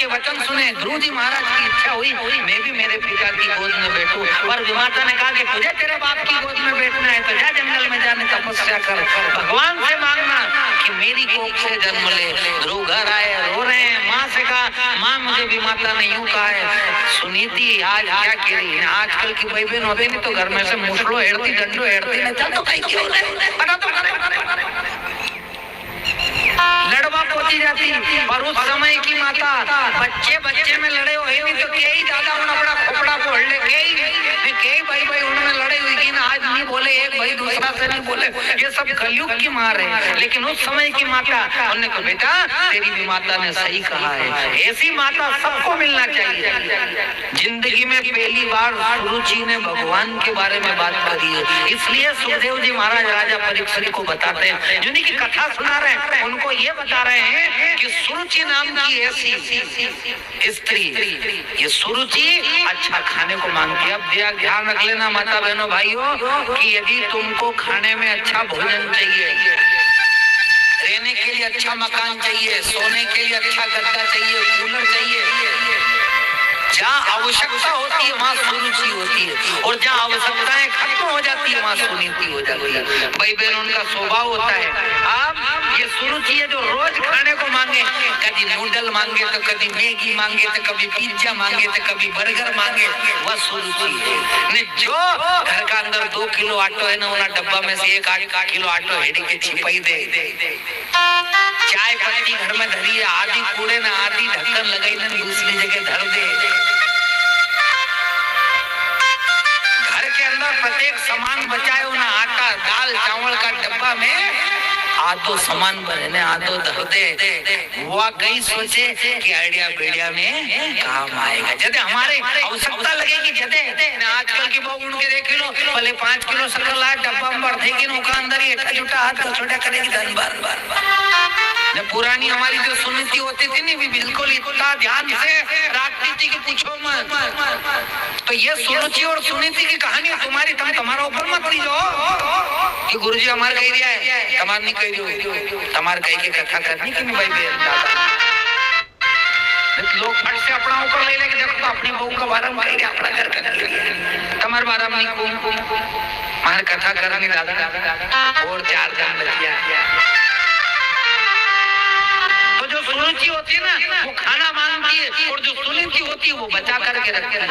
के वचन सुने, ध्रुव जी महाराज की इच्छा हुई मैं भी मेरे पिता की गोद में बैठूं, पर विमाता ने कहा कि तुझे तेरे बाप की गोद में बैठना है तो जा जंगल में जाने तपस्या कर, भगवान से मांगना कि मेरी कोख से जन्म ले। ध्रुव घर आए, रो रहे हैं। माँ से कहा, माँ मुझे विमाता ने यूं कहा है। सुनीति आज क्या कह रही है, आजकल की भाई बहन होते नहीं तो घर में से मुसलो हेड़ती डंडो हेड़ती नहीं, चल तो कहीं क्यों लड़वा पहुंची जाती। और उस समय की माता बच्चे बच्चे में लड़े हुए नहीं तो के ही दादा उन अपना खोपड़ा को हड़ले के ही भाई भाई उनमें लड़े हुई की ना, आज नहीं बोले एक भाई दूसरा से नहीं बोले, ये सब कलयुग की मार है। लेकिन उस समय की माता उन्होंने कहा बेटा तेरी भी माता ने सही कहा है, ऐसी माता सबको मिलना चाहिए। जिंदगी में पहली बार सुरुचि ने भगवान के बारे में बात करी है, इसलिए सुखदेव जी महाराज राजा परीक्षित को बताते हैं, जिन्हीं की कथा सुना रहे हैं उनको ये बता रहे हैं कि सुरुचि नाम की ऐसी स्त्री, ये सुरुचि अच्छा खाने को मांगती है। अब ध्यान रख लेना माता बहनों भाइयों कि यदि तुमको खाने में अच्छा भोजन चाहिए, रहने के लिए अच्छा मकान चाहिए, सोने के लिए अच्छा गद्दा चाहिए, कूलर चाहिए, जहाँ आवश्यकता होती है वहाँ सुरुचि होती है, और जहाँ आवश्यकताएं खत्म हो जाती है वहाँ सुनीति हो जाती है। भाई बहन उनका स्वभाव होता है। अब ये सुरुचि है जो रोज खाने को मांगे, कभी नूडल मांगे तो कभी मैगी मांगे तो कभी पिज्जा मांगे तो कभी बर्गर मांगे, वह सुरुचि है। जो घर का अंदर 2 किलो आटो है ना, उन्हें डब्बा में से 1 किलो आटो हेडी के छिपाई दे। चाय पत्ती घर में धरी है, आधी कूड़े ना आधी ढक्कन लगाई ना दूसरी जगह धर दे। प्रत्येक सामान बचाए ना, आटा दाल चावल का डब्बा में आधो सामान बने आधो धर दे। वो कहीं सोचे कि आइडिया बेडिया में काम आएगा, जदे हमारे आवश्यकता लगेगी। जदे आजकल की बहू उनके देख लो भले 5 किलो शक्कर लाए डब्बा में भर देगी, उनका अंदर ही एकजुटा हाथ का छोटा करेगी धन बार। पुरानी हमारी जो सुनीति होती थी नहीं, बिल्कुल इतना ध्यान से राजनीति की पूछो मत। तो ये सुरुचि और सुनीति की कहानी तुम्हारी, तुम तुम्हारा ऊपर मत लीजो कि गुरुजी हमारे कह दिया है, तुम्हारे नहीं कह रही, तुम्हारे कह के कथा करनी कि नहीं भाई बहन। लोग फट से अपना ऊपर ले लेके देखो तो अपनी बहू का बारे में कह अपना घर कर लिया, तुम्हारे बारे में नहीं हमारे कथा करनी दादा और 4 दिन बचिया। जो सुनीति होती है ना वो खाना मांगती है, और जो सुनीति होती है वो बचा करके रखती है।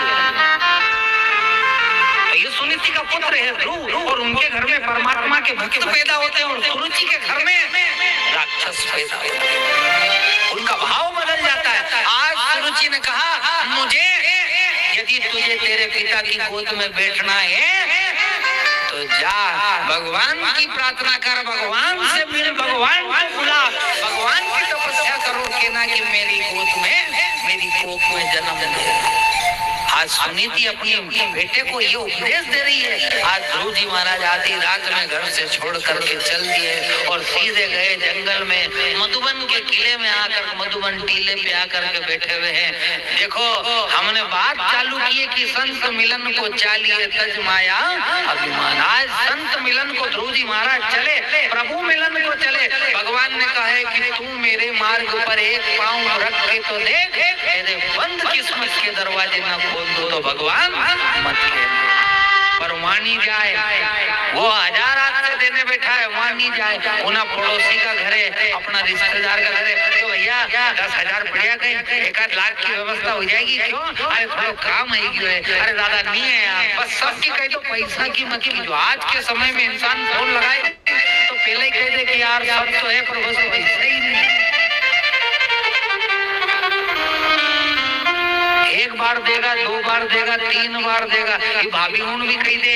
तो ये सुनीति का पुत्र है ध्रुव, और उनके घर में परमात्मा के भक्त पैदा होते हैं, और सुरुचि के घर में राक्षस पैदा होते हैं। उनका भाव बदल जाता है। आज सुरुचि ने कहा मुझे यदि तुझे तेरे पिता की गोद में बैठना है तो जा भगवान की प्रार्थना कर, भगवान से मिल, भगवान को बुला, भगवान की तपस्या करो कि ना कि मेरी गोद में मेरी कोख में जन्म ले। आज सुनीति अपनी बेटे को ये उपदेश दे रही है। आज ध्रुव जी महाराज आधी रात में घर से छोड़ करके चल दिए और सीधे गए जंगल में, मधुबन के किले में आकर, मधुबन टीले पे आकर के बैठे हुए हैं। देखो हमने बात चालू की है कि संत मिलन को चालिए तज माया अभिमान। आज संत मिलन को ध्रुव जी महाराज चले, प्रभु मिलन को चले। भगवान ने कहा है कि तू मेरे मार्ग पर एक पाँव रख के तो देख, तेरे बंद किस्मत के दरवाजे न खोल दो तो भगवान मत कहना। पर मानी जाए वो 1000 हाथ से देने बैठा है, मानी जाए उन्हें पड़ोसी का घर है, अपना रिश्तेदार का घर है, तो भैया 10,000 बढ़िया गए, 1 लाख की व्यवस्था हो जाएगी। क्यों? अरे थोड़ा काम आएगी। अरे दादा नहीं है यार, बस सबकी कह दो पैसा की मत की। जो आज के समय में इंसान फोन लगाए तो पहले ही कह दे कि यार सब तो है पर बस पैसा ही नहीं। 1 बार देगा, 2 बार देगा, 3 बार देगा। ये भाभी उन भी कही दे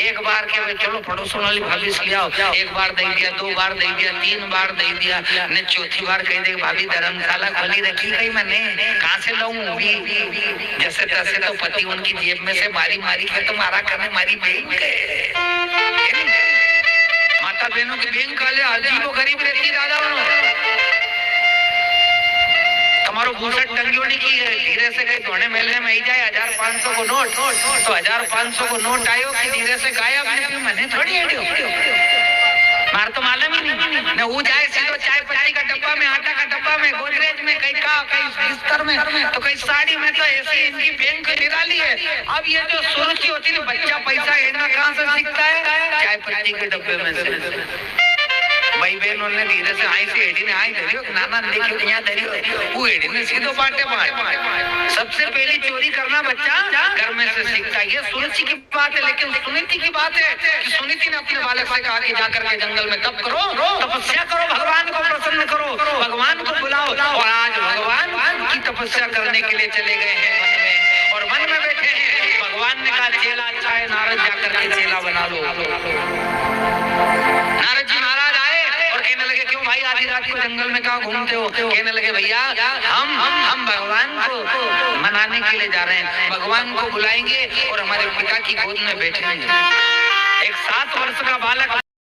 1 बार के चलो पड़ोसन वाली भाभी से ले आओ, 1 बार दे दिया, 2 बार दे दिया, 3 बार दे दिया, ने चौथी बार कह दे भाभी धर्मशाला खोली रखी गई, मैंने कहाँ से लाऊं? जैसे तैसे तो पति उनकी जेब में से मारी मारी के तो मारा करने मारी बैंक। माता बहनों की बैंक वाले अजीबो गरीब रहती दादा हमारो भूसट टंगियों की धीरे से कहीं धोने मेलने में ही जाए 1500 को नोट, तो 1500 को नोट आयो कि धीरे से गायब। मैंने थोड़ी मार तो मालूम ही नहीं न वो जाए सीधो चाय पत्ती का डब्बा में, आटा का डब्बा में, गोदरेज में, कहीं बिस्तर में, तो कहीं साड़ी में, तो ऐसी इनकी बैंक निराली है। अब ये जो सुरुचि होती है, बच्चा पैसा हेरना कहाँ से सीखता है? चाय पत्ती के डब्बे में से। भाई बहनों ने धीरे से आई से एडी ने आई धरियो, नाना ने देखियो यहाँ धरियो, वो एडी ने सीधो बाटे बांट। सबसे पहली चोरी करना बच्चा घर में से सीखता है। ये सुनीति की बात है, लेकिन सुनीति की बात है कि सुनीति ने अपने बालक से कहा कि जाकर के जंगल में तप करो, तपस्या करो, भगवान को प्रसन्न करो, भगवान को बुलाओ। और आज भगवान की तपस्या करने के लिए चले गए हैं वन में, और वन में बैठे हैं। भगवान ने कहा चेला अच्छा है, नारद जाकर के चेला बना लो। नारद जी नाराज आए और कहने लगे क्यों भाई आधी रात को जंगल में कहाँ घूमते हो? कहने लगे भैया हम भगवान को मनाने के लिए जा रहे हैं, भगवान को बुलाएंगे और हमारे पिता की गोद में बैठेंगे। एक 7 वर्ष का बालक